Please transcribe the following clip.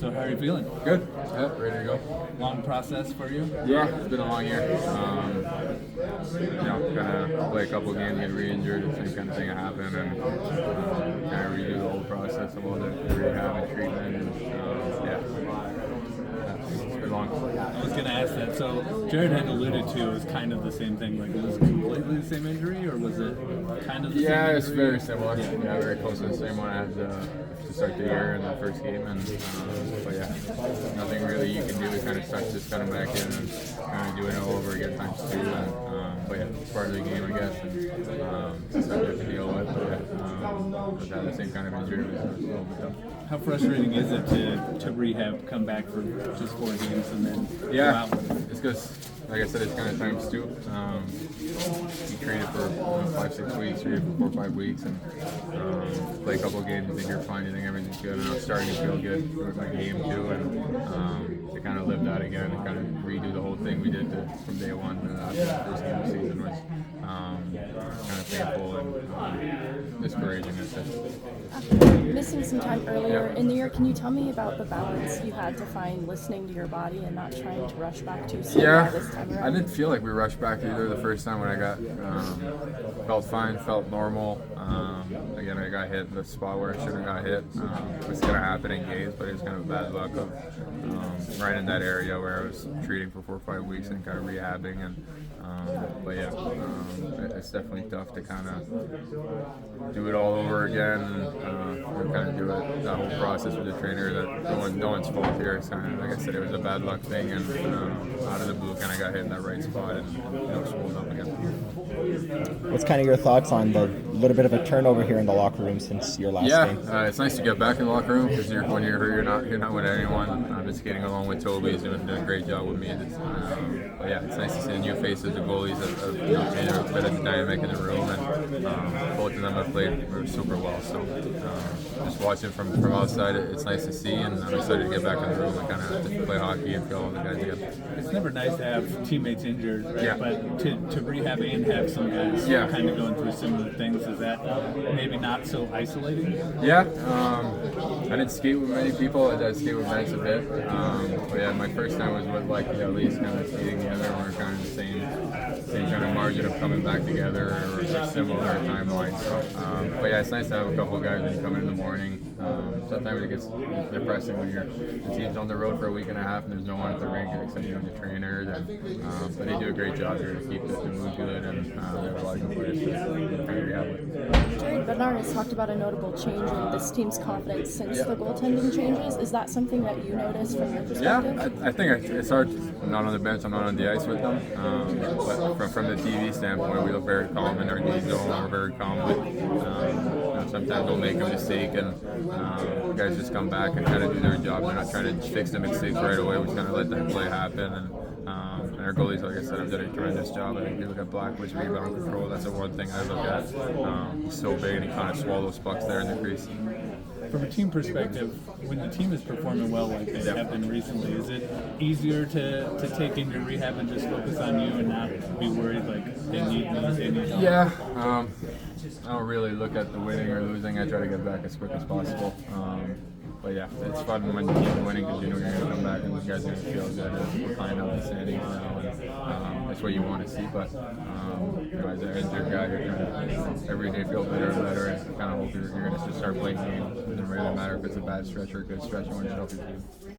So how are you feeling? Good. Yeah, ready to go. Long process for you? Yeah, it's been a long year. Kind of play a couple games, get re-injured, the same kind of thing happened, and kind of redo the whole process of all the rehab and treatment. And, it's been long. I was going to ask that. So Jared had alluded to it was kind of the same thing. Like, was it completely the same injury, or was it kind of the same injury? Yeah, it's very similar. Yeah, very close to the same one I had to start the year in the first game. And but yeah, nothing really you can do. It kind of sucks just coming back in and kind of doing it all over again times two. And but yeah, it's part of the game, I guess. And it's something you have to deal with. But yeah, the same kind of injury was a little bit tough. How frustrating is it to rehab, come back for just 4 games, and then go out? It's because, like I said, it's kind of times two. You train it for 5-6 weeks, train it for 4 or 5 weeks, and play a couple of games. You think you're fine, you think everything's good, and I'm starting to feel good with my game too. And to kind of live that again and kind of redo the whole thing we did from day one after the first game of the season was kind of painful and discouraging. After missing some time earlier in the year, can you tell me about the balance you had to find listening to your body and not trying to rush back too soon this time around? I didn't feel like we rushed back either the first time when I got felt fine, felt normal. Again, I got hit in the spot where I shouldn't have got hit. It's going to happen in games, but it was kind of bad luck of right in that area where I was treating for 4 or 5 weeks and kind of rehabbing. And but yeah, it's definitely tough to kind of do it all over again and kind of do it that whole process with the trainer. That no one's fault here. It's kind of, like I said, it was a bad luck thing, and out of the blue, kind of got hit in that right spot and swelled up again. What's kind of your thoughts on the little bit of a turnover here in the locker room since your last game? It's nice to get back in the locker room because when you're hurt, you're not with anyone. I'm just getting along with Toby. He's doing a great job with me. But yeah, it's nice to see the new faces, the goalies have changed a bit of the dynamic in the room, and both of them have played super well. So just watching from outside, it's nice to see, and I'm excited to get back in the room and kind of play hockey and feel all the guys together. It's never nice to have teammates injured, right? Yeah. But to rehab and have some guys kind of going through similar things, is that maybe not so isolating? Yeah, I didn't skate with many people. I did skate with Max a bit. But yeah, my first time was with like at least kind of skating together. We're kind of the same kind of margin of coming back together or similar timeline. So, but yeah, it's nice to have a couple of guys when you come in the morning. Sometimes it gets depressing when the team's on the road for a week and a half and there's no one at the rink except you and the trainer. But they do a great job here to keep the mood good, and they have a lot of good players to kind of rehab with. Jared Bednar has talked about a notable change in this team's confidence since the goaltending changes. Is that something that you noticed from your perspective? Yeah, I think it's hard. I'm not on the bench, I'm not on the ice with them. But from the TV standpoint, we look very calm in our game zone. We're very calm. Sometimes we'll make a mistake, and guys just come back and kind of do their job. They're not trying to fix the mistakes right away. We just kind of let that play happen. And our goalies, like I said, have done a tremendous job. I think if you look at Blackwood's rebound control, that's the one thing I look at. He's so big, and he kind of swallows pucks there in the crease. From a team perspective, when the team is performing well like they have been recently, is it easier to take in your rehab and just focus on you and not be worried like they need me, they need help? Yeah, I don't really look at the winning or losing. I try to get back as quick as possible. But yeah, it's fun when you keep winning because you know you're going to come back and the guys are going to feel good. We're climbing up the standings now, and that's what you want to see. But as an injured guy, you're trying to every day feel better and better, and kind of hope you're going to start playing games. It doesn't really matter if it's a bad stretch or a good stretch. You want to show up your team.